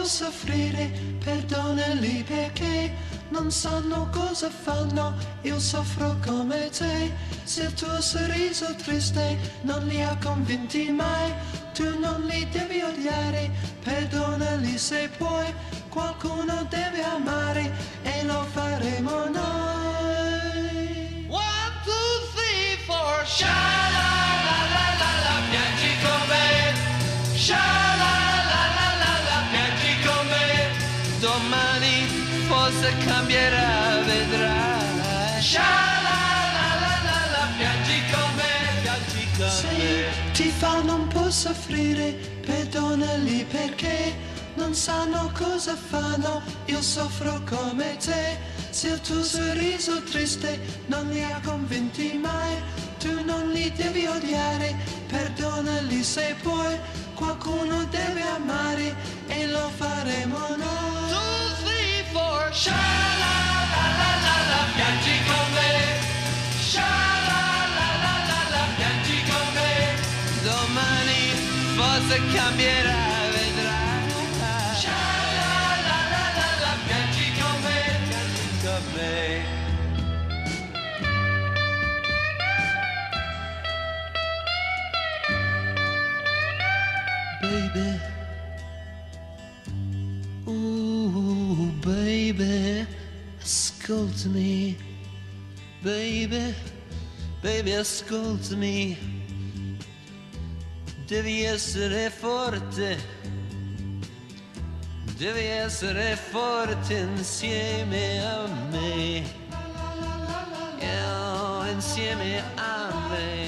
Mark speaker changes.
Speaker 1: può soffrire, perdonali perché non sanno cosa fanno, io soffro come te. Se il tuo sorriso triste non li ha convinti mai, tu non li devi odiare, perdonali se puoi, qualcuno deve amare e lo faremo noi.
Speaker 2: 1, 2, 3, 4, sha la la la la la, piangi con me, sha la la la la la, piangi con me, domani forse cambierà, vedrai, sha la la la la la, piangi con me, piangi con me.
Speaker 1: Se ti fanno un po' soffrire, perdonali perché non sanno cosa fanno, io soffro come te. Se il tuo sorriso triste non li ha convinti mai, tu non li devi odiare, perdonali se puoi, qualcuno deve amare e lo faremo noi.
Speaker 2: 2, 3, 4, sha la la la la la, piangi con me, sha la la la la la, piangi con me, domani forse cambierà, vedrai, sha la la la la la, piangi con me, piangi con me.
Speaker 1: Baby, ooh baby, ascoltami, baby, baby ascoltami, devi essere forte, devi essere forte insieme a me, insieme a me.